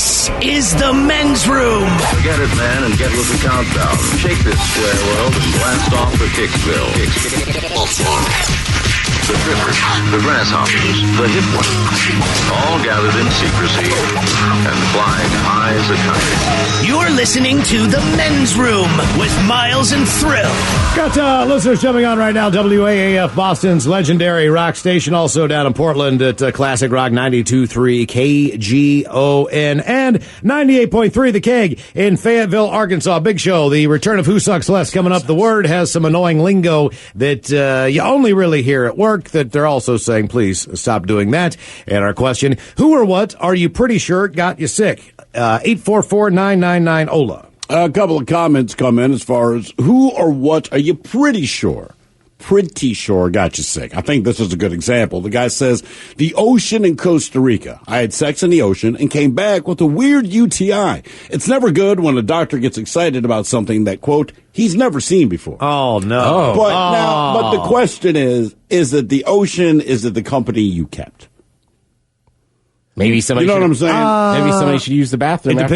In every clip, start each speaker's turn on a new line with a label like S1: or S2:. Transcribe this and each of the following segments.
S1: This is the men's room.
S2: Get it, man, and get with the countdown. Shake this square world and blast off for Kicksville. The Trippers, the Grasshoppers, the Hip Ones, all gathered in secrecy and flying high as a kite.
S1: You're listening to the men's room with Miles and Thrill.
S3: Got listeners jumping on right now. WAAF, Boston's legendary rock station, also down in Portland at Classic Rock 92.3 KGON and 98.3 The Keg in Fayetteville, Arkansas. Big show. The return of Who Sucks Less coming up. The Word has some annoying lingo that you only really hear at work that they're also saying, please stop doing that. And our question, who or what are you pretty sure got you sick? 844-999-OLA.
S4: A couple of comments come in as far as who or what are you pretty sure got you sick. I think this is a good example. The guy says, the ocean in Costa Rica. I had sex in the ocean and came back with a weird UTI. It's never good when a doctor gets excited about something that, quote, he's never seen before.
S3: Oh, no.
S4: But the question is it the ocean? Is it the company you kept?
S5: Maybe somebody.
S4: You know what I'm saying?
S5: Maybe somebody should use the bathroom.
S3: It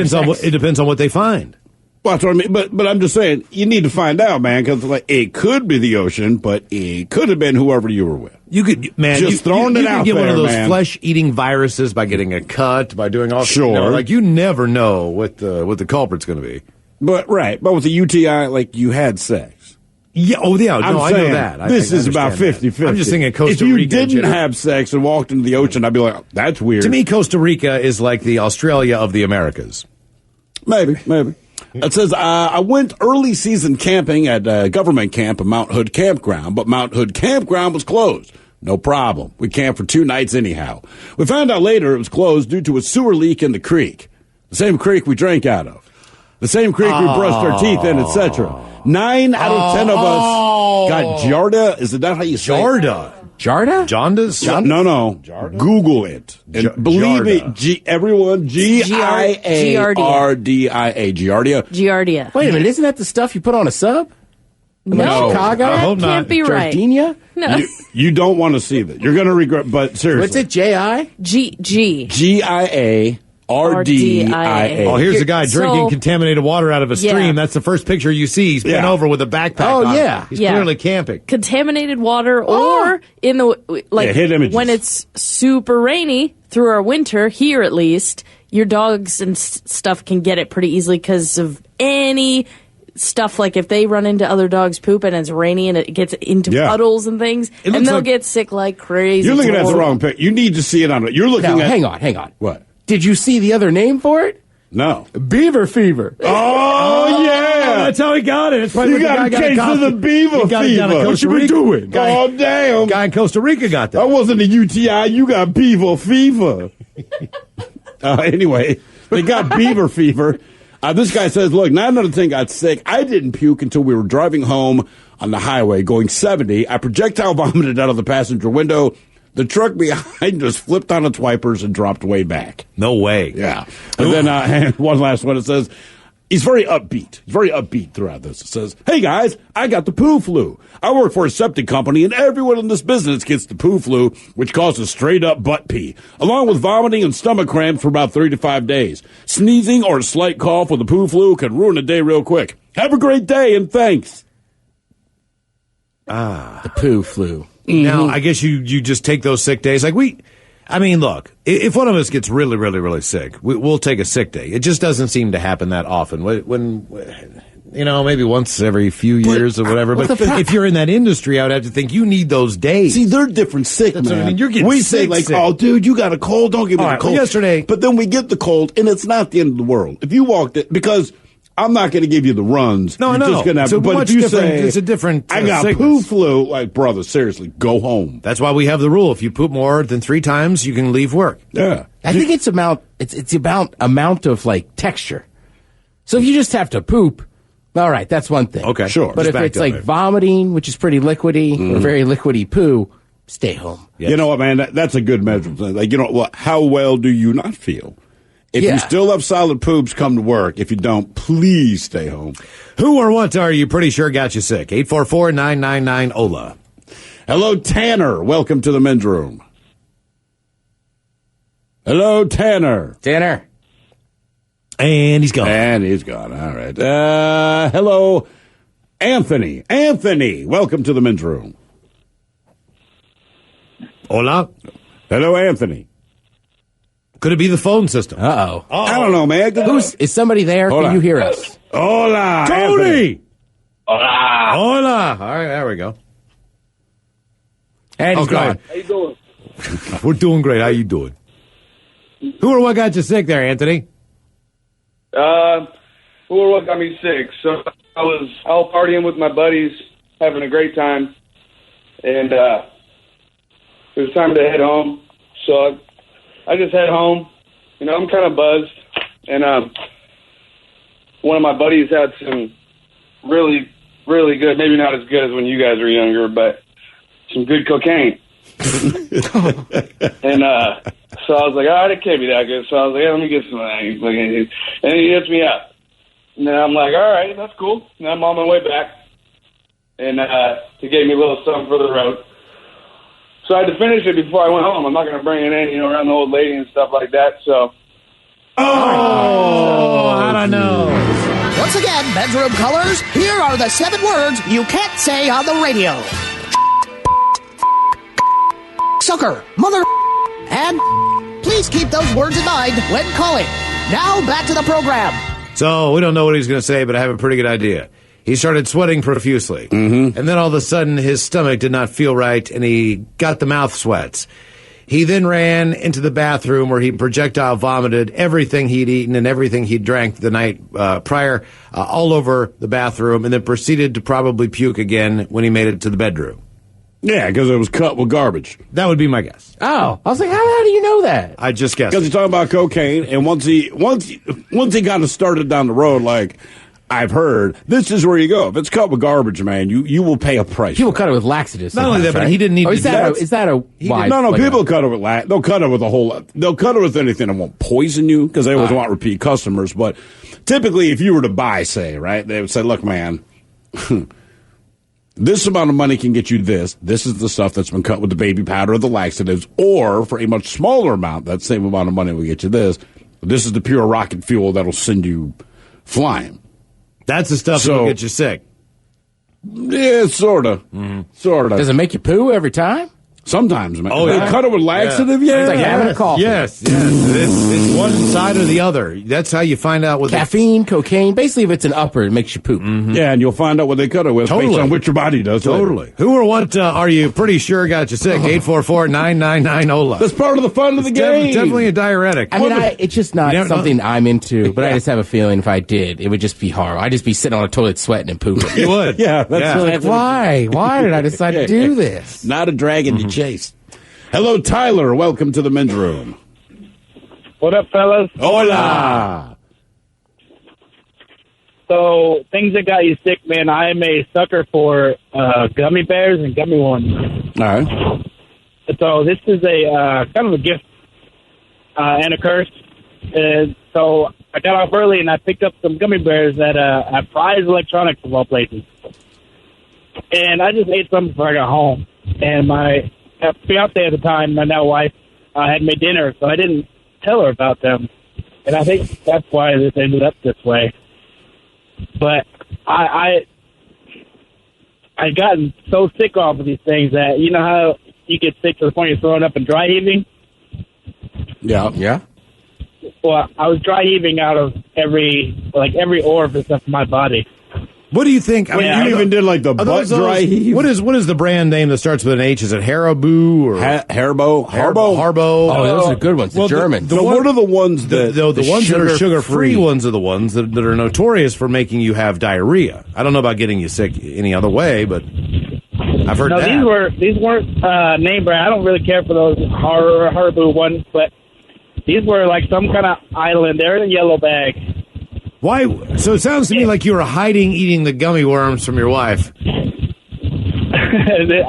S3: depends on what they find.
S4: Well, that's what I mean. But I'm just saying, you need to find out, man, because like it could be the ocean, but it could have been whoever you were with.
S3: You could, man,
S4: just throwing it out
S3: there, you could get one of those
S4: man.
S3: flesh-eating viruses by getting a cut, by doing all.
S4: Sure,
S3: you never know what the culprit's going to be.
S4: But with the UTI, like you had sex.
S3: Yeah, I know that.
S4: This is about 50-50.
S3: I'm just thinking Costa
S4: Rica.
S3: Rica.
S4: If you didn't have sex and walked into the ocean, I'd be like, that's weird.
S3: To me, Costa Rica is like the Australia of the Americas.
S4: Maybe. It says, I went early season camping at a government camp at Mount Hood Campground, but Mount Hood Campground was closed. No problem. We camped for 2 nights anyhow. We found out later it was closed due to a sewer leak in the creek. The same creek we drank out of. The same creek we brushed our teeth in, etc. 9 out of 10 of us got Jarda. Is that how you say it?
S5: Jarda?
S3: Jaundice?
S4: No.
S3: Jarda?
S4: Google it. And believe me, everyone, Giardia. Giardia.
S6: Giardia.
S5: Wait a minute, isn't that the stuff you put on a sub?
S6: No.
S5: Chicago?
S6: That
S3: hope
S6: can't
S3: not.
S6: be right.
S5: Gardenia?
S6: No.
S4: You don't want to see that. You're going to regret, but seriously.
S5: What's it, J-I?
S6: G.
S4: Giardia.
S3: Oh, here's a guy drinking contaminated water out of a stream.
S6: Yeah.
S3: That's the first picture you see. He's bent over with a backpack on.
S5: Oh, yeah.
S3: He's clearly camping.
S6: Contaminated water, or in the
S4: hit images.
S6: when it's super rainy through our winter here, at least your dogs and stuff can get it pretty easily because of any stuff. Like if they run into other dogs' poop and it's rainy and it gets into puddles and things, and they'll get sick like crazy.
S4: You're looking at the wrong picture. You need to see it on it. You're looking at.
S5: Hang on.
S4: What?
S5: Did you see the other name for it?
S4: No.
S5: Beaver fever.
S4: Oh, yeah.
S3: That's how he got it. It's
S4: You got a case of the beaver fever.
S3: What you been doing?
S4: Oh, damn.
S3: Guy in Costa Rica got that.
S4: That wasn't a UTI. You got beaver fever. Anyway, they got beaver fever. This guy says, look, 9 out of 10 got sick. I didn't puke until we were driving home on the highway going 70. I projectile vomited out of the passenger window. The truck behind us flipped on its wipers and dropped way back.
S3: No way.
S4: Yeah. And then one last one. It says, he's very upbeat. He's very upbeat throughout this. It says, hey, guys, I got the poo flu. I work for a septic company, and everyone in this business gets the poo flu, which causes straight-up butt pee, along with vomiting and stomach cramps for about 3 to 5 days. Sneezing or a slight cough with the poo flu can ruin a day real quick. Have a great day, and thanks.
S5: The poo flu.
S3: Now, I guess you just take those sick days. Look, if one of us gets really, really, really sick, we'll take a sick day. It just doesn't seem to happen that often. When maybe once every few years or whatever. But if you're in that industry, I would have to think you need those days.
S4: See, they're different sick,
S3: That's
S4: man.
S3: what I mean. You're getting
S4: we
S3: sick,
S4: say, like,
S3: sick.
S4: oh, dude, you got a cold. Don't give me the cold.
S3: Yesterday.
S4: But then we get the cold, and it's not the end of the world. If you walked it, because I'm not going to give you the runs.
S3: No,
S4: You're
S3: no.
S4: Just gonna have,
S3: It's a
S4: but
S3: much
S4: if you
S3: different-
S4: say,
S3: it's a different,
S4: I got
S3: sickness.
S4: poo flu, like, brother, seriously, go home.
S3: That's why we have the rule. If you poop more than 3 times, you can leave work.
S4: Yeah.
S5: I think it's about amount of like texture. So if you just have to poop, all right, that's one thing.
S3: Okay,
S4: sure.
S5: But
S3: Just
S5: if it's
S3: backed up,
S5: like
S3: maybe.
S5: vomiting, which is pretty liquidy, or very liquidy poo, stay home.
S3: Yes.
S4: You know what, man? That's a good measurement. Like, you know what? How well do you not feel? If
S5: Yeah.
S4: you still have solid poops, come to work. If you don't, please stay home.
S3: Who or what are you pretty sure got you sick? 844-999-OLA.
S4: Hello, Tanner. Welcome to the men's room. Hello, Tanner.
S5: Tanner.
S3: And he's gone.
S4: And he's gone. All right. Hello, Anthony. Anthony, welcome to the men's room.
S3: Hola.
S4: Hello, Anthony.
S3: Could it be the phone system?
S5: Uh-oh.
S4: I don't know, man.
S5: Is somebody there?
S4: Hold
S5: Can
S4: on.
S5: you hear us?
S4: Hola,
S3: Tony!
S4: Anthony.
S3: Hola. All right, there we go.
S5: And he's gone.
S7: How you doing?
S3: We're doing great. How you doing? Who or what got you sick there, Anthony?
S7: Who or what got me sick? So I was out partying with my buddies, having a great time, and it was time to head home. So I just head home. You know, I'm kind of buzzed, and one of my buddies had some really, really good, maybe not as good as when you guys were younger, but some good cocaine. And so I was like, all right, it can't be that good. So I was like, let me get some of that. And he hits me up. And then I'm like, all right, that's cool. And I'm on my way back. And he gave me a little something for the road. So I had to finish it before I went home. I'm not going to bring it in, you know, around the old lady and stuff like that. So.
S3: Oh, I don't know.
S1: Once again, bedroom colors, here are the 7 words you can't say on the radio. Sucker, mother, and please keep those words in mind when calling. Now back to the program.
S3: So we don't know what he's going to say, but I have a pretty good idea. He started sweating profusely. And then all of a sudden, his stomach did not feel right, and he got the mouth sweats. He then ran into the bathroom where he projectile vomited everything he'd eaten and everything he'd drank the night prior all over the bathroom, and then proceeded to probably puke again when he made it to the bedroom.
S4: Yeah, because it was cut with garbage.
S3: That would be my guess.
S5: Oh, I was like, how do you know that?
S3: I just guessed.
S4: Because he's talking about cocaine, and once he got us started down the road, like I've heard, this is where you go. If it's cut with garbage, man, you will pay a price.
S5: People cut it with laxatives.
S3: Not only that,
S5: sometimes,
S3: but
S5: right?
S3: he didn't need
S5: Oh,
S3: to
S5: is
S3: do
S5: that
S3: that.
S5: is that a wide?
S4: No,
S5: like
S4: people cut it with they'll cut it with a whole lot. They'll cut it with anything that won't poison you because they always want repeat customers. But typically, if you were to buy, say, right, they would say, look, man, this amount of money can get you this. This is the stuff that's been cut with the baby powder or the laxatives. Or for a much smaller amount, that same amount of money will get you this. This is the pure rocket fuel that'll send you flying.
S3: That's the stuff that'll get you sick.
S4: Yeah, sort of. Sort of.
S5: Does it make you poo every time?
S4: Sometimes, man.
S3: Oh,
S4: They
S3: yeah.
S4: cut it with laxative, yeah.
S5: It's like having a coffee.
S3: Yes. It's one side or the other. That's how you find out what
S5: Caffeine, cocaine. Basically, if it's an upper, it makes you poop.
S4: Yeah, and you'll find out what they cut it with
S3: Totally.
S4: based on what your body does.
S3: Totally.
S4: later.
S3: Who or what are you pretty sure got you sick? 844-999-OLA.
S4: That's part of the fun of the game.
S3: Definitely a diuretic.
S5: I mean, it's just not
S3: You never know.
S5: something I'm into, but I just have a feeling if I did, it would just be horrible. I'd just be sitting on a toilet sweating and pooping.
S3: You would.
S4: Yeah, that's
S5: Like, why? Why did I decide to do this?
S4: Not a dragon to chase. Hello, Tyler. Welcome to the men's room.
S8: What up, fellas?
S4: Hola.
S8: So, things that got you sick, man, I am a sucker for gummy bears and gummy worms.
S4: All right.
S8: So, this is a kind of a gift and a curse. And so, I got off early and I picked up some gummy bears at Fry's Electronics, of all places. And I just ate some before I got home. And my fiance at the time, my now wife, had made dinner, so I didn't tell her about them. And I think that's why this ended up this way. But I gotten so sick off of these things that, you know how you get sick to the point you're throwing up and dry heaving?
S4: Yeah.
S5: Yeah.
S8: Well, I was dry heaving out of every orifice of my body.
S3: What do you think? I mean,
S4: You even did like the
S3: are
S4: butt
S3: those-
S4: dry heave.
S3: What is the brand name that starts with an H? Is it Haribo or
S4: Harbo?
S3: Harbo?
S5: Oh, those are good ones. The
S3: Well,
S5: German.
S3: the
S4: What are the ones
S3: The
S4: that
S3: ones that are
S5: sugar-free.
S3: sugar-free ones are the ones that are notorious for making you have diarrhea. I don't know about getting you sick any other way, but I've heard
S8: No,
S3: that.
S8: these weren't name brand. I don't really care for those Haribo ones, but these were like some kind of island. They're in a yellow bag.
S3: Why? So it sounds to me like you were hiding eating the gummy worms from your wife.
S8: I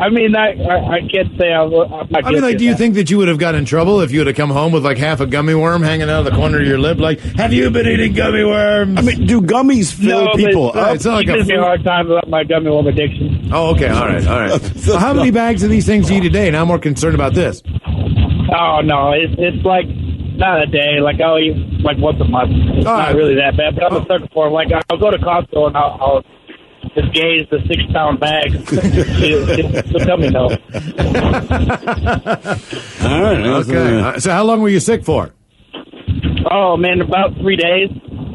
S8: mean, I can't say I'm not
S3: I mean, like, do you think that you would have gotten in trouble if you would have come home with like half a gummy worm hanging out of the corner of your lip? Like, have you been eating gummy worms?
S4: I mean, do gummies fill people up?
S3: It's not like
S8: it
S3: a
S8: gives me a
S3: food-
S8: hard time about my gummy worm addiction.
S3: Oh, okay, all right. So how many bags of these things do you eat a day? And I'm more concerned about this.
S8: Oh no, it's like not a day. Like I'll eat like once a month. It's not really that bad, but I'm a sucker for it. Like I'll go to Costco and I'll just gauge the 6-pound bag. She'll tell me no.
S4: All right.
S3: Okay. So how long were you sick for?
S8: Oh man, about 3 days.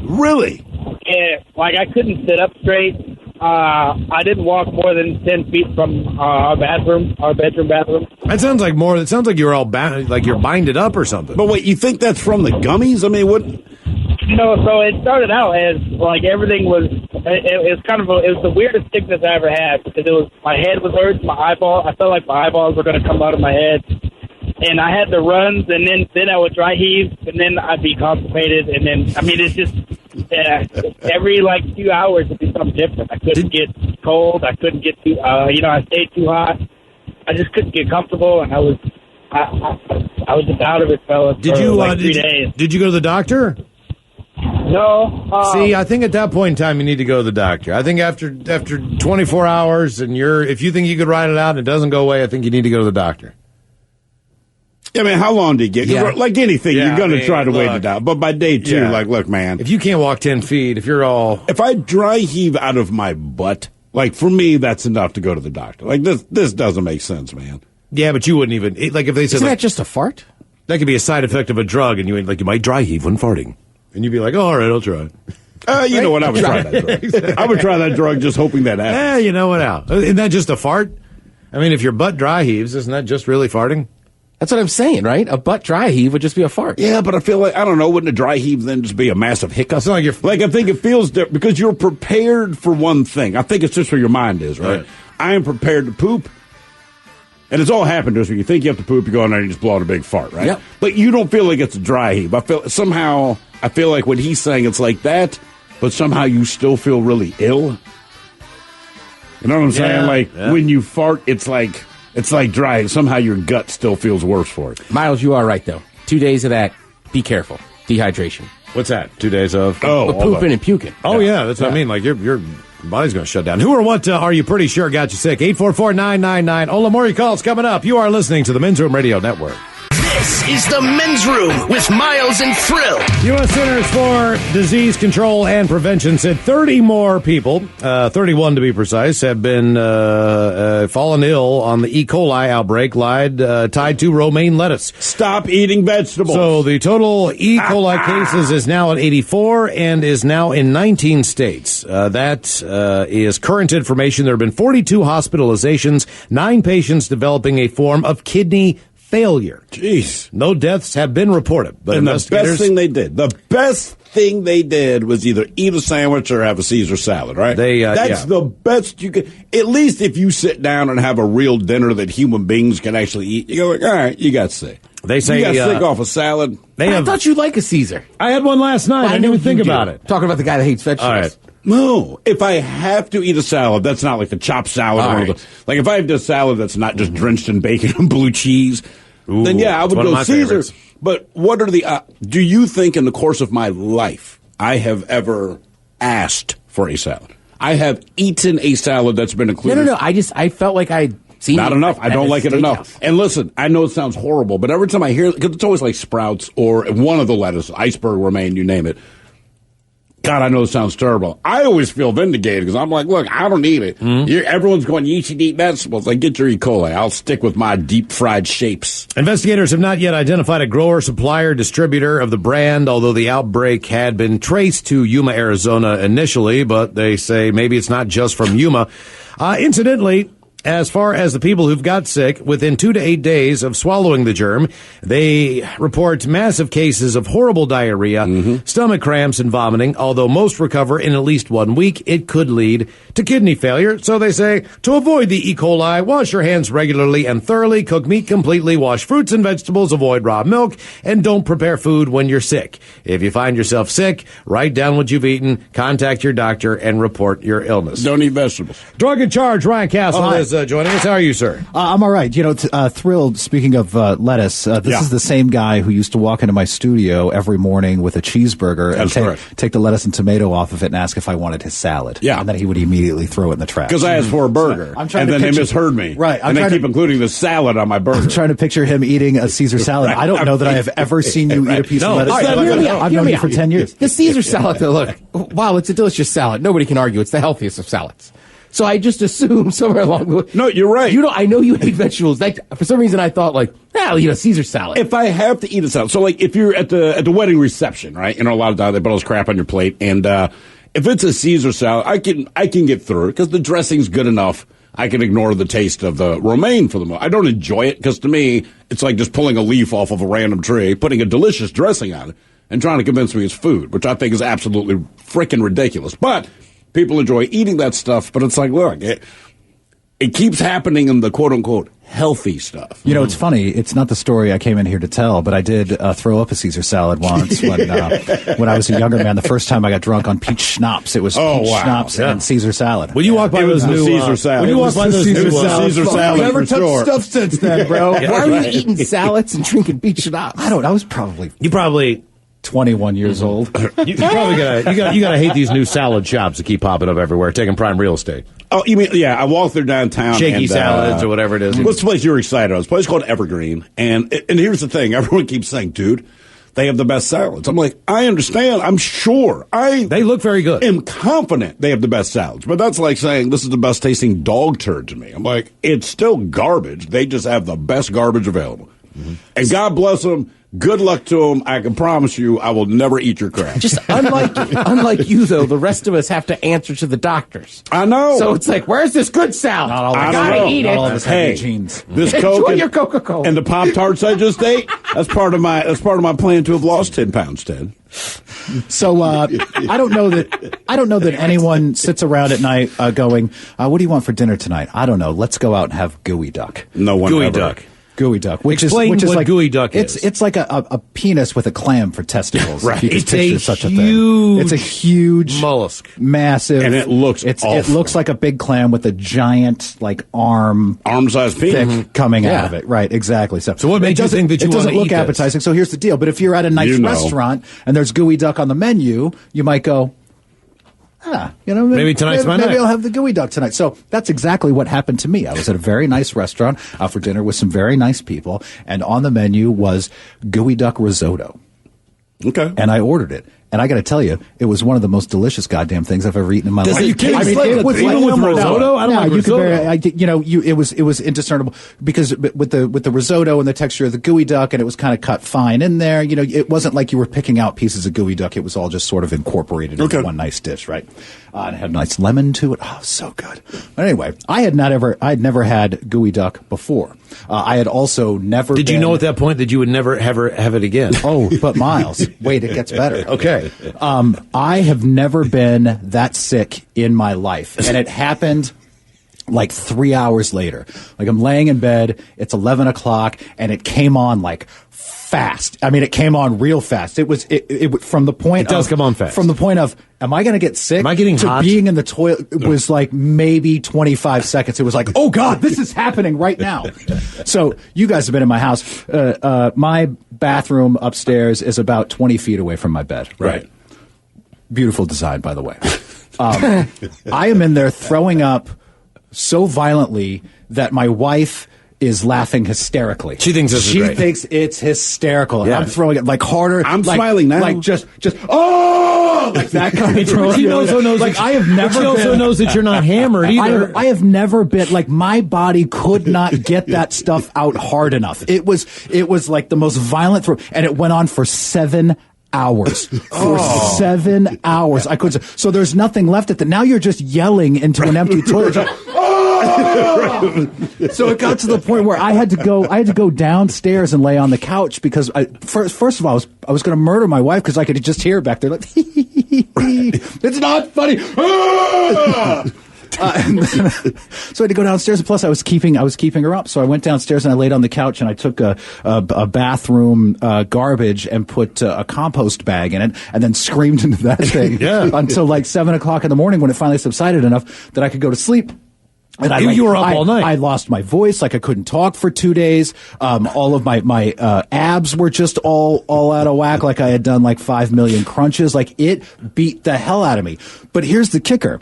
S4: Really?
S8: Yeah, like I couldn't sit up straight. I didn't walk more than 10 feet from our bedroom bathroom.
S3: That sounds like more. It sounds like you're all like you're binded up or something.
S4: But wait, you think that's from the gummies? I mean, what?
S8: No, so it started out as like everything was. It was the weirdest sickness I ever had because it was my head was hurting, my eyeball. I felt like my eyeballs were going to come out of my head, and I had the runs, and then I would dry heave, and then I'd be constipated, and then I mean it's just. Yeah, every like few hours it'd be something different. I couldn't get cold. I couldn't get too. I stayed too hot. I just couldn't get comfortable, and I was just out of it, fellas.
S3: Did
S8: for
S3: you?
S8: like 3 days.
S3: Did you go to the doctor?
S8: No.
S3: See, I think at that point in time you need to go to the doctor. I think after 24 hours, and if you think you could ride it out and it doesn't go away, I think you need to go to the doctor.
S4: I mean, how long do you get?
S5: Yeah.
S4: Like anything,
S3: Yeah,
S4: you're going to try to wait
S3: look.
S4: it out. But by day 2,
S3: Yeah.
S4: look, man.
S3: If you can't walk 10 feet,
S4: If I dry heave out of my butt, like for me, that's enough to go to the doctor. Like this doesn't make sense, man.
S3: yeah, but you wouldn't even like if they said
S5: Isn't
S3: like,
S5: that just a fart?
S3: that could be a side effect of a drug, and you might dry heave when farting, and you'd be like, oh, all right, I'll try it.
S4: You know what? I would try that drug. I would try that drug just hoping that happens.
S3: Yeah, you know what? Now isn't that just a fart? I mean, if your butt dry heaves, isn't that just really farting?
S5: That's what I'm saying, right? A butt dry heave would just be a fart.
S4: Yeah, but I feel like, I don't know, wouldn't a dry heave then just be a massive hiccup?
S3: It's not like you're...
S4: Like, I think it feels different because you're prepared for one thing. I think it's just where your mind is, right? I am prepared to poop. And it's all happened to us when you think you have to poop, you go in there and you just blow out a big fart, right?
S5: Yep.
S4: But you don't feel like it's a dry heave. I feel like when he's saying it's like that, but somehow you still feel really ill. You know what I'm saying? Like, when you fart, it's like dry. Somehow your gut still feels worse for it.
S5: Miles, you are right, though. 2 days of that, be careful. Dehydration.
S3: What's that? 2 days of...
S5: But pooping and puking.
S3: Oh, yeah, that's what I mean. Like, your body's going to shut down. Who or what are you pretty sure got you sick? 844-999. Ola, more calls coming up. You are listening to the Men's Room Radio Network.
S1: This is the Men's Room with Miles and Thrill.
S3: U.S. Centers for Disease Control and Prevention said 30 more people, 31 to be precise, have been fallen ill on the E. coli outbreak tied to romaine lettuce.
S4: Stop eating vegetables.
S3: So the total E. coli cases is now at 84 and is now in 19 states. That is current information. There have been 42 hospitalizations, 9 patients developing a form of kidney failure.
S4: Jeez.
S3: No deaths have been reported. But
S4: and the best thing they did was either eat a sandwich or have a Caesar salad, right? That's the best you could. At least if you sit down and have a real dinner that human beings can actually eat, you go like, all right, you got sick.
S3: They say
S4: you got sick off a salad.
S5: I thought you'd like a Caesar.
S3: I had one last night. I didn't even think about it.
S5: Talking about the guy that hates vegetables.
S3: All right.
S4: No, if I have to eat a salad, that's not like a chopped salad.
S5: All
S4: Or
S5: right.
S4: like if I have a salad that's not just drenched in bacon and blue cheese, then yeah, I would
S3: one of
S4: go
S3: my
S4: Caesar.
S3: favorites.
S4: But what are the? Do you think in the course of my life I have ever asked for a salad? I have eaten a salad that's been included.
S5: No. I felt like I'd seen
S4: Not
S5: it
S4: enough. I
S5: at
S4: don't
S5: a
S4: like it enough.
S5: steakhouse.
S4: And listen, I know it sounds horrible, but every time I hear it, because it's always like sprouts or one of the lettuce, iceberg romaine, you name it. God, I know it sounds terrible. I always feel vindicated because I'm like, look, I don't eat it. Everyone's going, you should eat vegetables. Like, get your E. coli. I'll stick with my deep fried shapes.
S3: Investigators have not yet identified a grower, supplier, distributor of the brand, although the outbreak had been traced to Yuma, Arizona initially, but they say maybe it's not just from Yuma. Incidentally, as far as the people who've got sick, within 2 to 8 days of swallowing the germ, they report massive cases of horrible diarrhea, stomach cramps, and vomiting. Although most recover in at least 1 week, it could lead to kidney failure. So they say, to avoid the E. coli, wash your hands regularly and thoroughly, cook meat completely, wash fruits and vegetables, avoid raw milk, and don't prepare food when you're sick. If you find yourself sick, write down what you've eaten, contact your doctor, and report your illness.
S4: Don't eat vegetables.
S3: Drug in charge, Ryan Castle.
S4: Oh,
S3: is joining us. How are you, sir?
S9: I'm all right. Thrilled, speaking of lettuce, this is the same guy who used to walk into my studio every morning with a cheeseburger and take the lettuce and tomato off of it and ask if I wanted his salad.
S4: Yeah.
S9: And then he would immediately throw it in the trash.
S4: Because I asked for a burger.
S9: I'm trying
S4: and
S9: to
S4: then they
S9: picture-
S4: misheard me.
S9: Right.
S4: And they keep including the salad on my burger.
S9: I'm trying to picture him eating a Caesar salad. I don't know that I have ever seen you eat a piece of lettuce. I've known you for 10 years.
S5: The Caesar salad, though, look, wow, it's a delicious salad. Nobody can argue. It's the healthiest of salads. So I just assumed somewhere along the way.
S4: No, you're right.
S5: I know you hate vegetables. For some reason, I thought, I'll eat a Caesar salad.
S4: If I have to eat a salad, so if you're at the wedding reception, right? A lot of times they put all this crap on your plate, and if it's a Caesar salad, I can get through it because the dressing's good enough. I can ignore the taste of the romaine for the moment. I don't enjoy it because to me, it's like just pulling a leaf off of a random tree, putting a delicious dressing on it, and trying to convince me it's food, which I think is absolutely freaking ridiculous. But people enjoy eating that stuff, but it's like, look, it keeps happening in the quote-unquote healthy stuff.
S9: It's funny. It's not the story I came in here to tell, but I did throw up a Caesar salad once when I was a younger man. The first time I got drunk on peach schnapps, it was peach schnapps and Caesar salad.
S3: When you walk by those new
S4: Caesar salad,
S3: when you walk by those
S4: Caesar salad,
S9: I've never touched stuff since then, bro.
S5: Why are you eating salads and drinking peach schnapps?
S9: I don't know. I was probably 21 years old.
S3: You probably gotta hate these new salad shops that keep popping up everywhere, taking prime real estate.
S4: Oh, you mean, yeah, I walked through downtown.
S3: Shaky salads or whatever it is.
S4: What's the place you were excited about? It's a place called Evergreen. And here's the thing. Everyone keeps saying, dude, they have the best salads. I'm like, I understand. I'm sure.
S3: They look very good.
S4: I'm confident they have the best salads. But that's like saying this is the best tasting dog turd to me. I'm like, it's still garbage. They just have the best garbage available. Mm-hmm. And God bless them. Good luck to them. I can promise you I will never eat your crap.
S5: Just unlike you, though, the rest of us have to answer to the doctors.
S4: I know.
S5: So it's like, where's this good salad?
S9: Not all
S5: I gotta eat it.
S9: Not all of us have genes.
S4: This
S5: Enjoy
S4: Coke
S5: your Coca-Cola.
S4: and the Pop-Tarts I just ate, that's part of my plan to have lost 10 pounds, Ted.
S9: So I don't know that anyone sits around at night going, what do you want for dinner tonight? I don't know. Let's go out and have gooey duck.
S4: No one
S3: Gooey
S4: ever.
S3: duck.
S9: Gooey duck, which
S3: Explain
S9: is
S3: what
S9: like
S3: gooey duck is.
S9: It's like a penis with a clam for testicles.
S3: Right.
S9: If you can
S3: It's
S9: picture
S3: a
S9: such a
S3: huge
S9: thing. It's a huge
S3: mollusk,
S9: massive,
S4: and it looks
S9: it
S4: awful.
S9: looks like a big clam with a giant
S4: arm-sized penis
S9: thick coming out of it. Right, exactly. So
S3: what makes you think that you
S9: it doesn't
S3: wanna
S9: look
S3: eat this?
S9: appetizing? So here's the deal. But if you're at a nice restaurant and there's gooey duck on the menu, you might go,
S3: maybe tonight's my night.
S9: Maybe I'll have the gooey duck tonight. So that's exactly what happened to me. I was at a very nice restaurant out for dinner with some very nice people, and on the menu was gooey duck risotto.
S4: Okay.
S9: And I ordered it. And I got to tell you, it was one of the most delicious goddamn things I've ever eaten in my life.
S3: Are you kidding?
S9: I mean,
S3: Even with risotto? I don't like
S9: you
S3: risotto.
S9: could it was indiscernible because with the risotto and the texture of the gooey duck, and it was kind of cut fine in there. It wasn't like you were picking out pieces of gooey duck. It was all just sort of incorporated into one nice dish, right? And it had a nice lemon to it. Oh, so good. But anyway, I had never had gooey duck before. I had also never.
S3: Did you know at that point that you would never have it again?
S9: Oh, but Miles, wait, it gets better.
S3: Okay.
S9: I have never been that sick in my life, and it happened like 3 hours later. Like I'm laying in bed, it's 11 o'clock, and it came on like fast. I mean, it came on real fast. It was from the point.
S3: It does come on fast.
S9: From the point of, am I going to get sick?
S3: Am I getting
S9: to
S3: hot?
S9: being in the toilet, it was like maybe 25 seconds. It was like, oh God, this is happening right now. So you guys have been in my house. My bathroom upstairs is about 20 feet away from my bed.
S4: Right.
S9: Beautiful design, by the way. I am in there throwing up so violently that my wife is laughing hysterically.
S3: She thinks this is great.
S9: She thinks it's hysterical.
S3: Yeah.
S9: And I'm throwing it like harder.
S4: I'm
S9: like,
S4: smiling now.
S9: Like just like that kind of throwing.
S3: She also knows
S9: like
S3: that,
S9: I have never.
S3: She also knows that you're not hammered either.
S9: I have never been like my body could not get that stuff out hard enough. It was like the most violent throw, and it went on for 7 hours. For 7 hours, I couldn't. So there's nothing left at the. Now you're just yelling into an empty toilet. Like, so it got to the point where I had to go downstairs and lay on the couch because first of all I was going to murder my wife because I could just hear her back there like it's not funny. So I had to go downstairs, and plus I was keeping her up. So I went downstairs and I laid on the couch and I took a bathroom garbage and put a compost bag in it, and then screamed into that thing until like 7 o'clock in the morning when it finally subsided enough that I could go to sleep.
S3: And you were up all night.
S9: I lost my voice, like I couldn't talk for 2 days. All of my abs were just all out of whack, like I had done like 5 million crunches. Like it beat the hell out of me. But here's the kicker.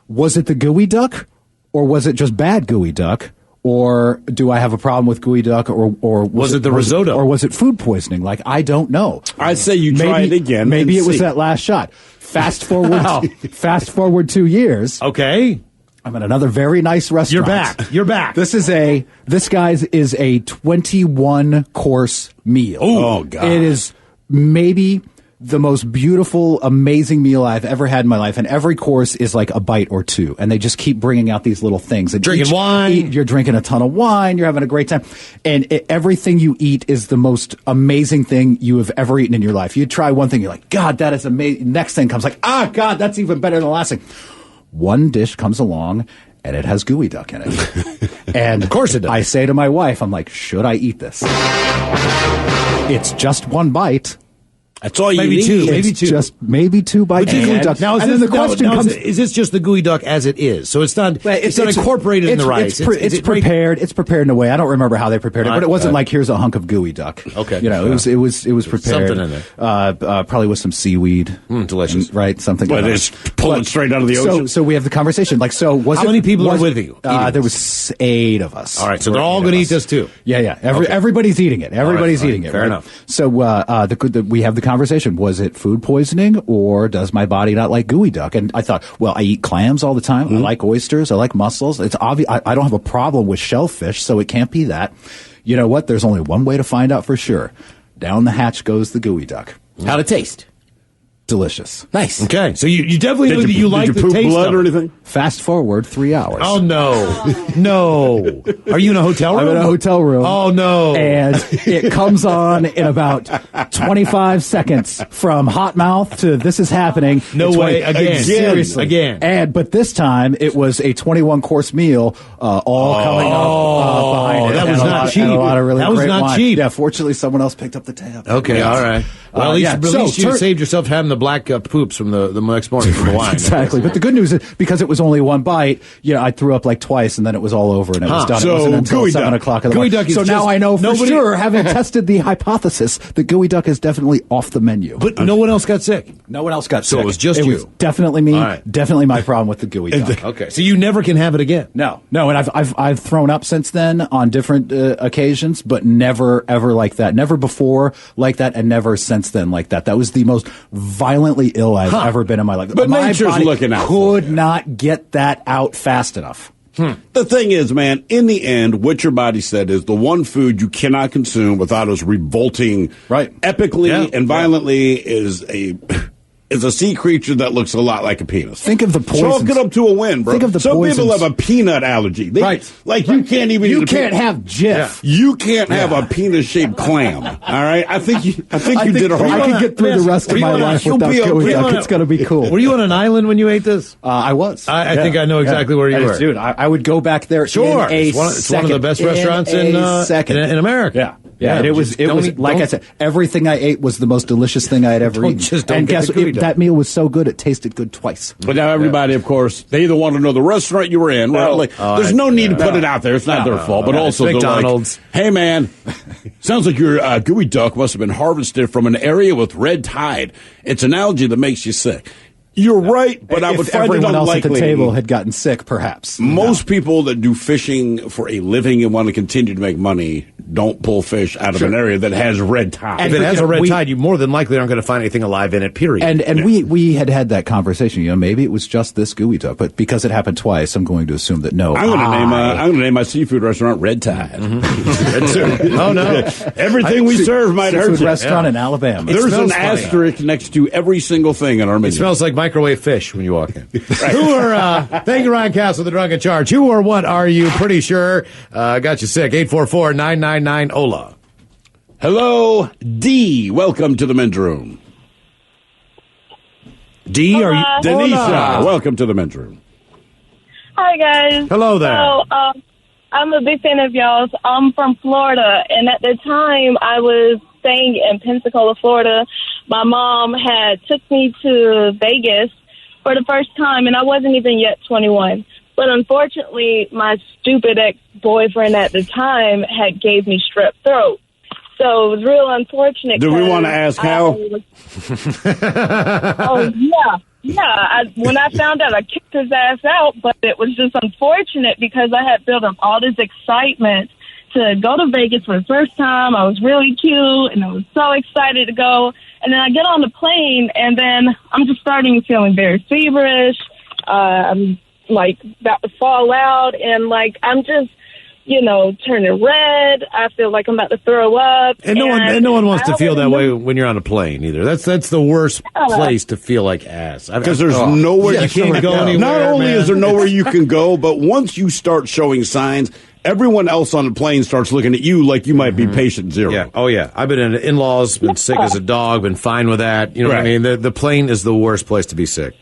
S9: Was it the gooey duck, or was it just bad gooey duck? Or do I have a problem with gooey duck, or
S3: was it the risotto?
S9: Or was it food poisoning? Like, I don't know.
S4: I'd say you try it again.
S9: Maybe it was that last shot. Fast forward 2 years.
S3: Okay.
S9: I'm at another very nice restaurant.
S3: You're back.
S9: This guy's is a 21 course meal.
S4: Oh God.
S9: It is maybe the most beautiful, amazing meal I've ever had in my life. And every course is like a bite or two. And they just keep bringing out these little things. And
S3: drinking wine.
S9: You're drinking a ton of wine. You're having a great time. And everything you eat is the most amazing thing you have ever eaten in your life. You try one thing, you're like, God, that is amazing. Next thing comes like, God, that's even better than the last thing. One dish comes along, and it has gooey duck in it. And
S3: of course it does.
S9: I say to my wife, I'm like, should I eat this? It's just one bite.
S4: That's all you
S3: maybe
S4: need.
S3: Two.
S9: Maybe two bites of gooey duck.
S3: Now, is this just the gooey duck as it is? So it's not incorporated in the rice.
S9: It's prepared. It's prepared in a way. I don't remember how they prepared it, but it wasn't like here's a hunk of gooey duck.
S3: Okay,
S9: it was prepared.
S3: Something in there.
S9: Probably with some seaweed.
S3: Delicious,
S9: right? Something.
S4: Well, it's pulling straight out of the ocean.
S9: So we have the conversation. Like, so was
S3: how many people are with you?
S9: There was 8 of us.
S3: All right, so they're all going to eat this too.
S9: Yeah. Everybody's eating it. Everybody's eating it.
S3: Fair enough.
S9: So we have the conversation. Was it food poisoning, or does my body not like gooey duck? And I thought, well, I eat clams all the time. I like oysters. I like mussels. It's obvious. I don't have a problem with shellfish, so it can't be that. You know what? There's only one way to find out for sure. Down the hatch goes the gooey duck.
S5: How'd it taste?
S9: Delicious.
S5: Nice.
S3: Okay, so you definitely know that you like the taste
S4: blood
S3: of
S4: or anything?
S9: Fast forward 3 hours.
S3: Oh, no. Are you in a hotel room?
S9: I'm in a hotel room.
S3: Oh, no.
S9: And it comes on in about 25 seconds from hot mouth to this is happening.
S3: No way. Again.
S9: Seriously.
S3: Again.
S9: But this time it was a 21-course meal all coming up behind it.
S3: That was not cheap.
S9: And a lot of really
S3: that was
S9: great
S3: not
S9: wine.
S3: cheap.
S9: Yeah, fortunately someone else picked up the tab.
S3: Okay, all right. Well, at least you saved yourself having the black poops from the next morning from the wine.
S9: Exactly. But the good news is, because it was only one bite, I threw up like twice, and then it was all over, and it was done.
S4: So
S9: it wasn't until
S4: gooey
S9: 7
S4: duck.
S9: o'clock in the
S3: Gooey
S9: morning.
S3: duck is
S9: so now I know for sure, having tested the hypothesis, that gooey duck is definitely off the menu.
S3: But no one else got sick.
S9: No one else got sick.
S3: So it was just you.
S9: Was definitely me.
S3: Right.
S9: Definitely my problem with the gooey duck.
S3: Okay. So you never can have it again.
S9: No, and I've thrown up since then on different occasions, but never ever like that. Never before like that, and never since then like that. That was the most violently ill I've ever been in my life.
S4: But
S9: my
S4: nature's
S9: body
S4: looking out.
S9: Could not get that out fast enough.
S4: The thing is, man, in the end, what your body said is the one food you cannot consume without us revolting epically and violently is a sea creature that looks a lot like a penis.
S9: Think of the poisons.
S4: Chalk it up to a win, bro.
S9: Think of the
S4: Some
S9: poisons.
S4: people have a peanut allergy. Like you can't even.
S9: You can't have Jif.
S4: You can't have a penis-shaped clam. All right. I think you did a whole.
S9: I could get through the rest of my life without gooey duck. It's going to be cool.
S3: Were you on an island when you ate this?
S9: I was.
S3: I think I know exactly where you were.
S9: Dude, I would go back there.
S3: Sure.
S9: It's
S3: one of the best restaurants in America.
S9: Yeah, and it was like I said, everything I ate was the most delicious thing I had ever eaten. And guess what? That meal was so good it tasted good twice.
S4: But now everybody, of course, they either want to know the restaurant you were in. Right? There's no need to put it out there. It's not their fault. But also,
S3: McDonald's.
S4: Like, hey, man, sounds like your gooey duck must have been harvested from an area with red tide. It's an algae that makes you sick. You're right, but I would find it unlikely.
S9: Everyone else at the table had gotten sick, perhaps.
S4: Most people that do fishing for a living and want to continue to make money don't pull fish out of an area that has red tide.
S3: If it has a red tide, you more than likely aren't going to find anything alive in it, period.
S9: And we had that conversation. Maybe it was just this gooey duck, but because it happened twice, I'm going to assume that no.
S4: I'm going to name my seafood restaurant Red Tide.
S3: Oh, no.
S4: Everything we serve might hurt you.
S9: Seafood restaurant in Alabama.
S4: There's an asterisk next to every single thing in our menu.
S3: It smells like microwave fish when you walk in. Thank you, Ryan Castle, the Drunken Charge. Who or what are you pretty sure got you sick? 844-999-OLA.
S4: Hello, D. Welcome to the men's room.
S3: D, are you?
S4: Denisha, welcome to the men's room.
S10: Hi, guys.
S3: Hello there.
S10: So, I'm a big fan of y'all's. I'm from Florida, and at the time I was staying in Pensacola, Florida. My mom had took me to Vegas for the first time, and I wasn't even yet 21. But unfortunately, my stupid ex-boyfriend at the time had gave me strep throat. So it was real unfortunate.
S4: Do we want to ask how?
S10: Oh, yeah. Yeah, when I found out, I kicked his ass out, but it was just unfortunate because I had built up all this excitement to go to Vegas for the first time. I was really cute, and I was so excited to go. And then I get on the plane, and then I'm just starting feeling very feverish. I'm, like, about to fall out, and, like, I'm just, you know, turning red. I feel like I'm about to throw up.
S3: And no one wants to feel that way when you're on a plane either. That's the worst place to feel like ass.
S4: Because there's nowhere you can't go anywhere. Not only is there nowhere you can go, but once you start showing signs, everyone else on the plane starts looking at you like you might be patient zero.
S3: Yeah. Oh, yeah. I've been in in-laws, been sick as a dog, been fine with that. You know what I mean? The plane is the worst place to be sick.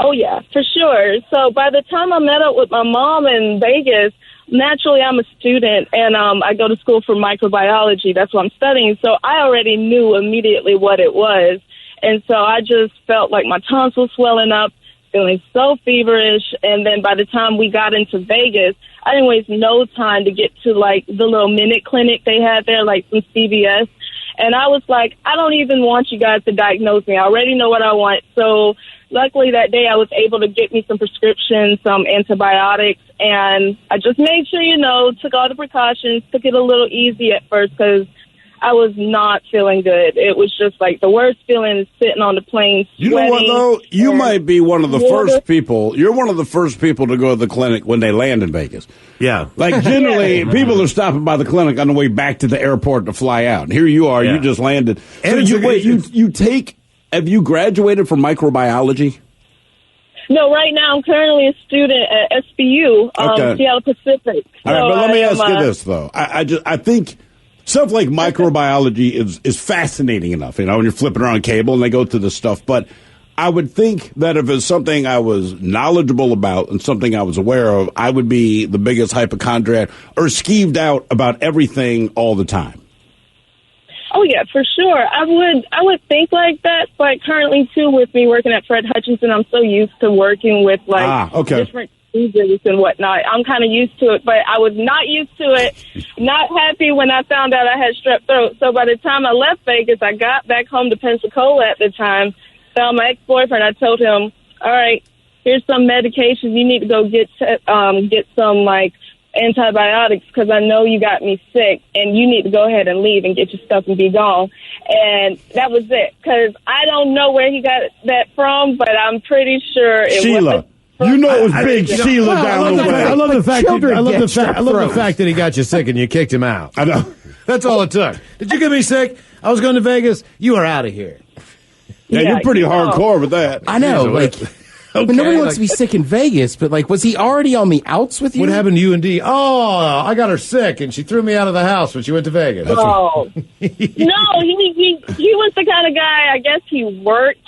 S10: Oh, yeah, for sure. So by the time I met up with my mom in Vegas, naturally, I'm a student, and I go to school for microbiology. That's what I'm studying. So I already knew immediately what it was. And so I just felt like my tonsils swelling up, feeling so feverish. And then by the time we got into Vegas, I didn't waste no time to get to, like, the little minute clinic they had there, like some CVS. And I was like, I don't even want you guys to diagnose me. I already know what I want. So luckily that day I was able to get me some prescriptions, some antibiotics, and I just made sure, you know, took all the precautions, took it a little easy at first because I was not feeling good. It was just like the worst feeling is sitting on the plane sweating.
S4: You know what, though? You might be one of the first people. You're one of the first people to go to the clinic when they land in Vegas.
S3: Yeah.
S4: Like, generally, people are stopping by the clinic on the way back to the airport to fly out. And here you are. Yeah. You just landed. And so have you graduated from microbiology?
S10: No, right now I'm currently a student at SBU, Seattle Pacific.
S4: All right, but let me ask you this, though. I think stuff like microbiology is fascinating enough, you know, when you're flipping around cable and they go through this stuff. But I would think that if it's something I was knowledgeable about and something I was aware of, I would be the biggest hypochondriac or skeeved out about everything all the time.
S10: Oh, yeah, for sure. I would think like that, but currently, too, with me working at Fred Hutchinson, I'm so used to working with, like, different diseases and whatnot. I'm kind of used to it, but I was not used to it, not happy when I found out I had strep throat. So by the time I left Vegas, I got back home to Pensacola at the time, found my ex-boyfriend. I told him, all right, here's some medications. You need to go get some, like, antibiotics because I know you got me sick and you need to go ahead and leave and get your stuff and be gone. And that was it because I don't know where he got that from, but I'm pretty sure it
S4: Sheila. You know it was big Sheila down the way.
S3: I love the fact that he got you sick and you kicked him out.
S4: I know.
S3: That's all it took. Did you get me sick? I was going to Vegas. You are out of here.
S4: Yeah, you're pretty hardcore with that.
S5: I know, like... Okay, but nobody wants to be sick in Vegas, but, like, was he already on the outs with you?
S3: What happened to you and D? Oh, I got her sick, and she threw me out of the house when she went to Vegas.
S10: No, he was the kind of guy, I guess he worked,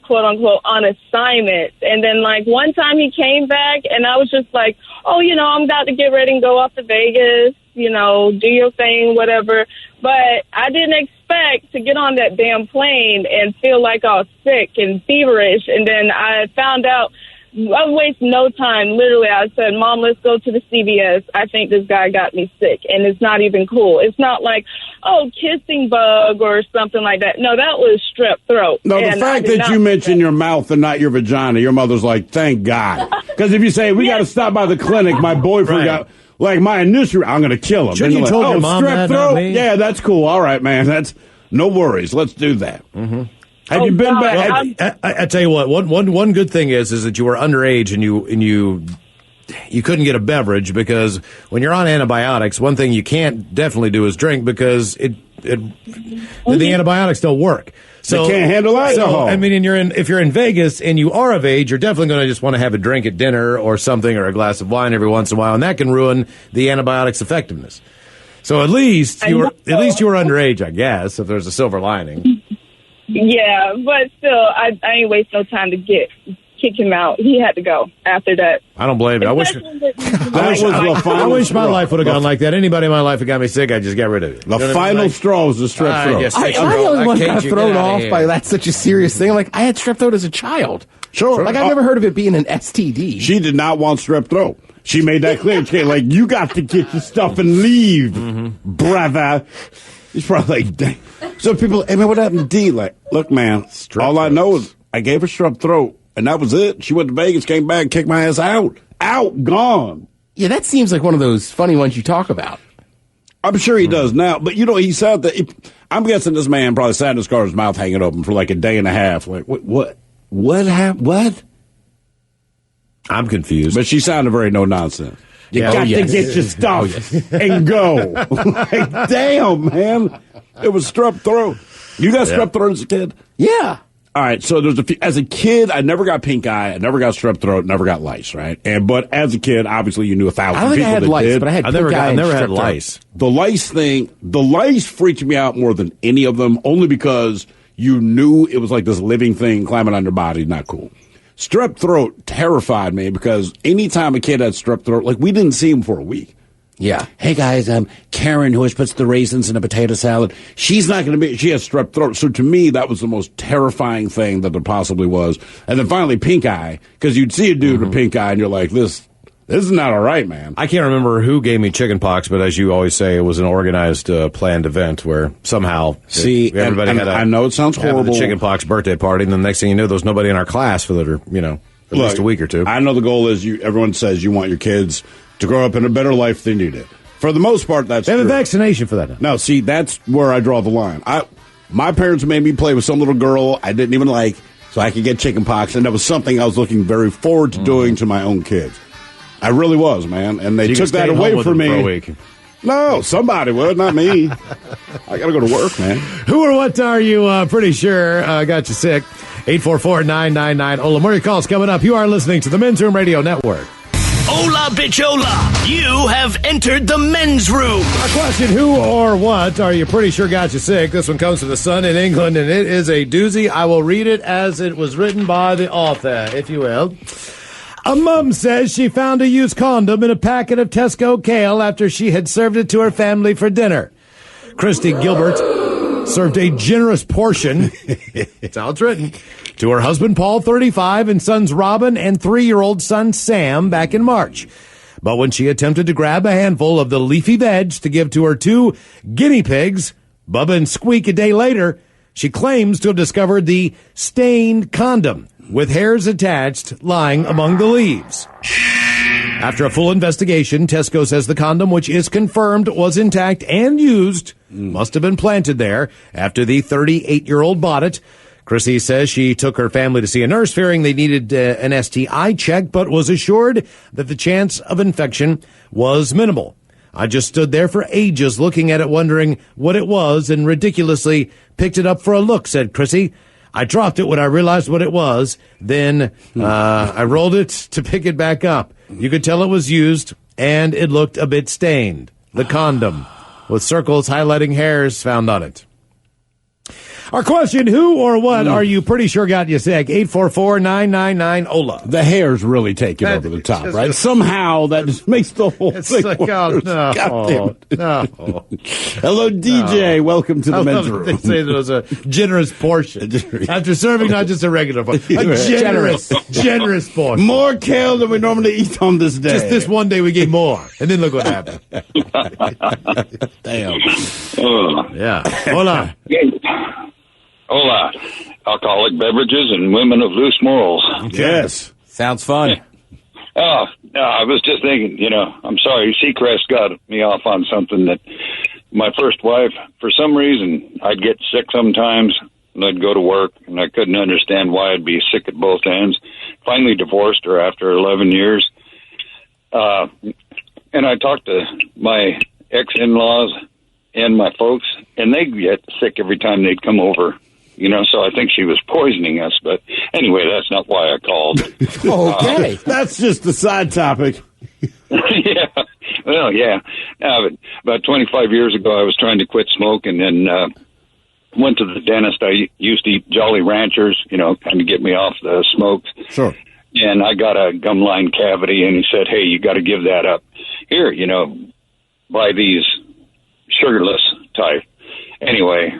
S10: quote unquote, on assignment. And then, like, one time he came back, and I was just like, oh, you know, I'm about to get ready and go off to Vegas, you know, do your thing, whatever. But I didn't expect to get on that damn plane and feel like I was sick and feverish. And then I found out, I wasted no time. Literally, I said, Mom, let's go to the CVS. I think this guy got me sick. And it's not even cool. It's not like, oh, kissing bug or something like that. No, that was strep throat.
S4: No, the fact that you mentioned your mouth and not your vagina, your mother's like, thank God. Because if you say, we got to stop by the clinic, my boyfriend got... Like, my initial, I'm going to kill him.
S3: Shouldn't you told your mom
S4: strep
S3: that,
S4: throat?
S3: not me?
S4: Yeah, that's cool. All right, man. That's no worries. Let's do that.
S3: Mm-hmm.
S4: Have you been back?
S3: I tell you what. One good thing is that you were underage and you couldn't get a beverage because when you're on antibiotics, one thing you can't definitely do is drink because the antibiotics don't work. So
S4: they can't handle alcohol.
S3: So, I mean, if you're in Vegas and you are of age, you're definitely going to just want to have a drink at dinner or something or a glass of wine every once in a while, and that can ruin the antibiotics' effectiveness. So at least you were underage, I guess, if there's a silver lining.
S10: Yeah, but still, I ain't waste no time to get kicked him out. He had to go after that.
S3: I don't blame you. I wish my life would have gone like that. Anybody in my life who got me sick, I just got rid of it.
S4: The final straw was the strep throat.
S5: I the only one got thrown off by that's such a serious thing. Like, I had strep throat as a child.
S4: Sure.
S5: Like, I've never heard of it being an STD.
S4: She did not want strep throat. She made that clear. She like, you got to get your stuff and leave, brother. He's probably like, dang. So people, hey man, what happened to D? Like, look, man, all I know is I gave her strep throat, and that was it. She went to Vegas, came back, and kicked my ass out. Out, gone.
S5: Yeah, that seems like one of those funny ones you talk about.
S4: I'm sure he does now, but you know, he said that. I'm guessing this man probably sat in his car, his mouth hanging open for like a day and a half. Like, what happened? What?
S3: I'm confused.
S4: But she sounded very no nonsense. You got to get your stuff and go. Like, damn, man. It was strep throat. You got strep throat as a kid?
S5: Yeah.
S4: All right, so there's as a kid, I never got pink eye, I never got strep throat, never got lice, right? But as a kid, obviously you knew 1,000 people.
S5: I don't think I had lice,
S4: did.
S5: but I had pink eye.
S3: I never had
S5: strep
S3: lice.
S4: The lice freaked me out more than any of them, only because you knew it was like this living thing climbing on your body, not cool. Strep throat terrified me because anytime a kid had strep throat, like we didn't see him for a week.
S5: Yeah.
S4: Hey guys, Karen, who always puts the raisins in a potato salad. She's not going to be. She has strep throat. So to me, that was the most terrifying thing that there possibly was. And then finally, pink eye, because you'd see a dude with pink eye, and you're like, this is not all right, man.
S3: I can't remember who gave me chicken pox, but as you always say, it was an organized, planned event where somehow everybody had.
S4: I know it sounds horrible.
S3: The chicken pox birthday party, and the next thing you knew, there was nobody in our class for at least a week or two.
S4: I know the goal is everyone says you want your kids to grow up in a better life than you did. For the most part, that's true.
S3: They have a vaccination for that now.
S4: No, see, that's where I draw the line. My parents made me play with some little girl I didn't even like so I could get chicken pox, and that was something I was looking very forward to doing to my own kids. I really was, man, and they took that away from me.
S3: For a week.
S4: No, somebody would, not me. I got to go to work, man.
S3: Who or what are you pretty sure got you sick? 844-999-OLA. More of your calls coming up. You are listening to the Men's Room Radio Network.
S11: Hola, bitch, hola. You have entered the men's room.
S3: Our question, who or what are you pretty sure got you sick? This one comes from the Sun in England, and it is a doozy. I will read it as it was written by the author, if you will. A mum says she found a used condom in a packet of Tesco kale after she had served it to her family for dinner. Christy Gilbert served a generous portion, it's how it's written, to her husband Paul, 35, and sons Robin and 3-year-old son Sam back in March. But when she attempted to grab a handful of the leafy veg to give to her 2 guinea pigs, Bubba and Squeak, a day later, she claims to have discovered the stained condom with hairs attached lying among the leaves. After a full investigation, Tesco says the condom, which is confirmed was intact and used, must have been planted there after the 38-year-old bought it. Chrissy says she took her family to see a nurse, fearing they needed an STI check, but was assured that the chance of infection was minimal. I just stood there for ages looking at it, wondering what it was, and ridiculously picked it up for a look, said Chrissy. I dropped it when I realized what it was. Then I rolled it to pick it back up. You could tell it was used, and it looked a bit stained. The condom, with circles highlighting hairs found on it. Our question, who or what are you pretty sure got you sick? 844-999-OLA.
S4: The hairs really take it over the top, right? Somehow that just makes the whole thing
S3: like,
S4: worse.
S3: oh, no,
S4: God damn it.
S3: no.
S4: Hello, DJ.
S3: No.
S4: Welcome to the men's room.
S3: They say there was a generous portion. After serving not just a regular portion, a generous portion.
S4: More kale than we normally eat on this day.
S3: Just this one day we gave more. And then look what happened.
S4: Damn.
S3: Yeah. Hola.
S12: Hola. Alcoholic beverages and women of loose morals.
S4: Yes.
S5: Sounds fun.
S12: Oh, no, I was just thinking, I'm sorry, Seacrest got me off on something that my first wife, for some reason, I'd get sick sometimes, and I'd go to work, and I couldn't understand why I'd be sick at both ends. Finally divorced her after 11 years. And I talked to my ex-in-laws and my folks, and they'd get sick every time they'd come over. So I think she was poisoning us. But anyway, that's not why I called.
S5: Okay.
S4: That's just a side topic.
S12: Yeah. Well, yeah. But about 25 years ago, I was trying to quit smoking and went to the dentist. I used to eat Jolly Ranchers, kind of get me off the smokes.
S4: Sure.
S12: and I got a gum line cavity, and he said, hey, you got to give that up. Here, buy these sugarless type. Anyway,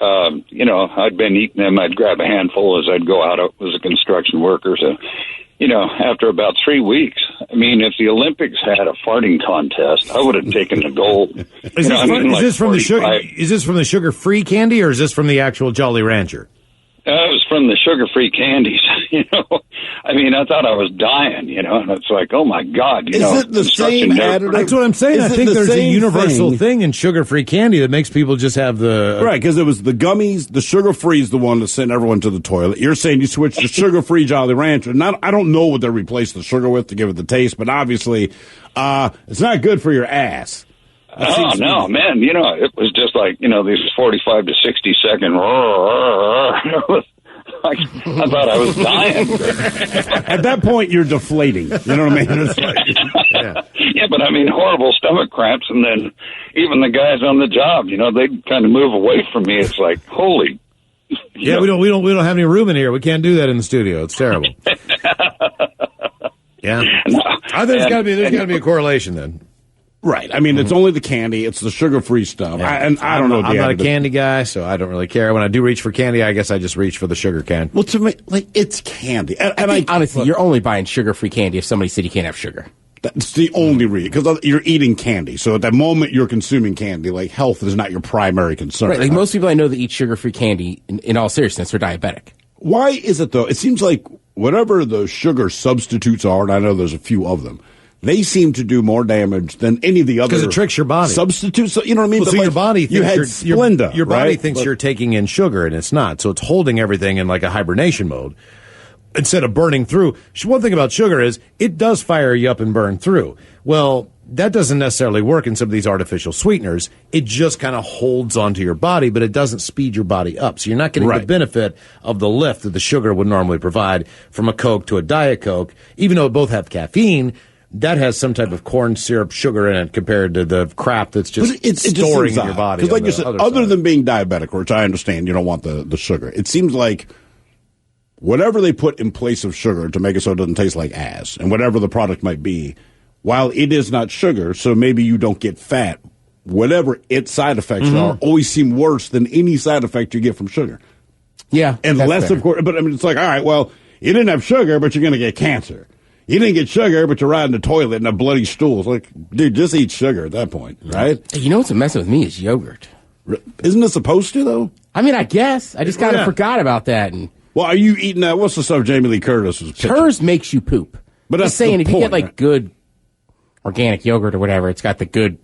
S12: I'd been eating them. I'd grab a handful as I'd go out as a construction worker. So, after about 3 weeks, I mean, if the Olympics had a farting contest, I would have taken the gold.
S3: Is this from the sugar-free candy, or is this from the actual Jolly Rancher?
S12: It was from the sugar-free candies. I mean, I thought I was dying. And it's like, oh my God,
S4: Is it the same additive?
S3: That's what I'm saying. I think there's a universal thing in sugar-free candy that makes people just have the
S4: right, because it was the gummies. The sugar-free is the one that sent everyone to the toilet. You're saying you switched to sugar-free Jolly Rancher. I don't know what they replaced the sugar with to give it the taste, but obviously, it's not good for your ass.
S12: Oh, no, man. It was just like, these 45 to 60 second I thought I was dying.
S4: At that point, you're deflating. You know what I mean? It's like,
S12: yeah, but I mean, horrible stomach cramps, and then even the guys on the job, they'd kind of move away from me. It's like, holy.
S3: Yeah, we don't have any room in here. We can't do that in the studio. It's terrible. Yeah, I think there's got to be a correlation then.
S4: Right. I mean, it's only the candy. It's the sugar-free stuff.
S3: Yeah.
S4: I don't know.
S3: I'm not a candy guy, so I don't really care. When I do reach for candy, I guess I just reach for the sugar can.
S4: Well, to me, it's candy.
S5: Honestly, you're only buying sugar-free candy if somebody said you can't have sugar.
S4: That's the only reason, because you're eating candy. So at the moment you're consuming candy, health is not your primary concern.
S5: Right. Most people I know that eat sugar-free candy, in all seriousness, are diabetic.
S4: Why is it, though? It seems like whatever the sugar substitutes are, and I know there's a few of them, they seem to do more damage than any of the other.
S3: Because it tricks your body.
S4: Substitutes, you know what I mean?
S3: Well, so your body thinks
S4: you had Splenda,
S3: your body
S4: right?
S3: thinks you're taking in sugar, and it's not. So it's holding everything in like a hibernation mode instead of burning through. One thing about sugar is it does fire you up and burn through. Well, that doesn't necessarily work in some of these artificial sweeteners. It just kind of holds onto your body, but it doesn't speed your body up. So you're not getting the benefit of the lift that the sugar would normally provide from a Coke to a Diet Coke, even though both have caffeine. That has some type of corn syrup sugar in it compared to the crap that's just storing in your body.
S4: Because like you said, other than being diabetic, which I understand you don't want the sugar, it seems like whatever they put in place of sugar to make it so it doesn't taste like ass, and whatever the product might be, while it is not sugar, so maybe you don't get fat, whatever its side effects are always seem worse than any side effect you get from sugar.
S5: Yeah.
S4: Unless, of course, but I mean, it's like, all right, well, you didn't have sugar, but you're going to get cancer. You didn't get sugar, but you're riding the toilet and a bloody stool. It's like, dude, just eat sugar at that point, right?
S5: You know what's messing with me is yogurt.
S4: Isn't it supposed to, though?
S5: I mean, I guess. I just kind of forgot about that.
S4: Well, are you eating that? What's the stuff Jamie Lee Curtis was pitching?
S5: Hers makes you poop.
S4: But that's
S5: just saying,
S4: the
S5: if you get like good organic yogurt or whatever, it's got the good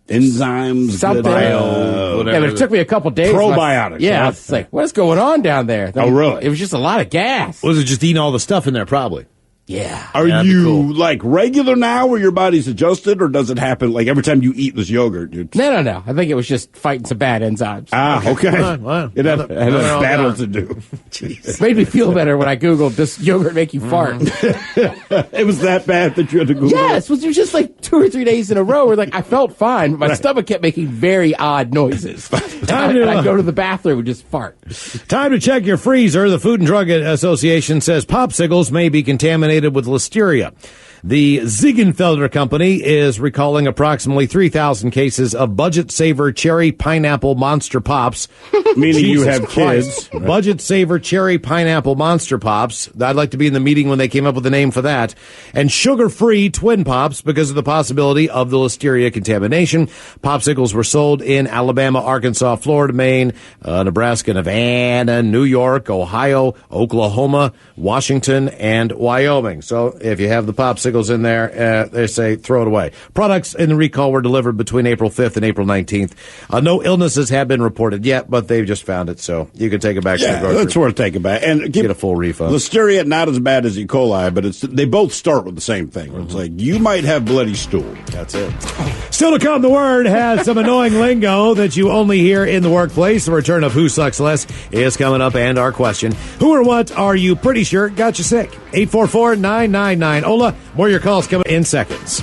S4: enzymes,
S5: something.
S4: Whatever.
S5: Yeah, but it took me a couple days.
S4: Probiotics.
S5: Yeah, it's like, what's going on down there?
S4: Oh, really?
S5: It was just a lot of gas.
S3: Was it just eating all the stuff in there, probably?
S5: Yeah.
S4: Are you like regular now where your body's adjusted, or does it happen like every time you eat this yogurt?
S5: No. I think it was just fighting some bad enzymes.
S4: Okay.
S3: Wow.
S4: It had a battle to do.
S5: It made me feel better when I Googled, does yogurt make you fart?
S4: It was that bad that you had to Google
S5: Yes. It was just like 2 or 3 days in a row where I felt fine, but my stomach kept making very odd noises. And I'd go to the bathroom and just fart.
S3: Time to check your freezer. The Food and Drug Association says popsicles may be contaminated with listeria. The Ziegenfelder Company is recalling approximately 3,000 cases of Budget Saver Cherry Pineapple Monster Pops.
S4: Meaning you have kids.
S3: Budget Saver Cherry Pineapple Monster Pops. I'd like to be in the meeting when they came up with the name for that. And sugar-free Twin Pops because of the possibility of the listeria contamination. Popsicles were sold in Alabama, Arkansas, Florida, Maine, Nebraska, Nevada, New York, Ohio, Oklahoma, Washington, and Wyoming. So if you have the popsicles in there, they say throw it away. Products in the recall were delivered between April 5th and April 19th. No illnesses have been reported yet, but they've just found it, so you can take it back to the grocery.
S4: That's worth taking back. And
S3: get a full refund.
S4: Listeria, not as bad as E. coli, but they both start with the same thing. It's like, you might have bloody stool.
S3: That's it. Still to come, the Word has some annoying lingo that you only hear in the workplace. The return of Who Sucks Less is coming up, and our question, who or what are you pretty sure got you sick? 844-999-OLA. More of your calls coming in seconds.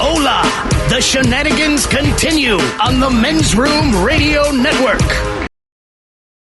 S11: Hola! The shenanigans continue on the Men's Room Radio Network.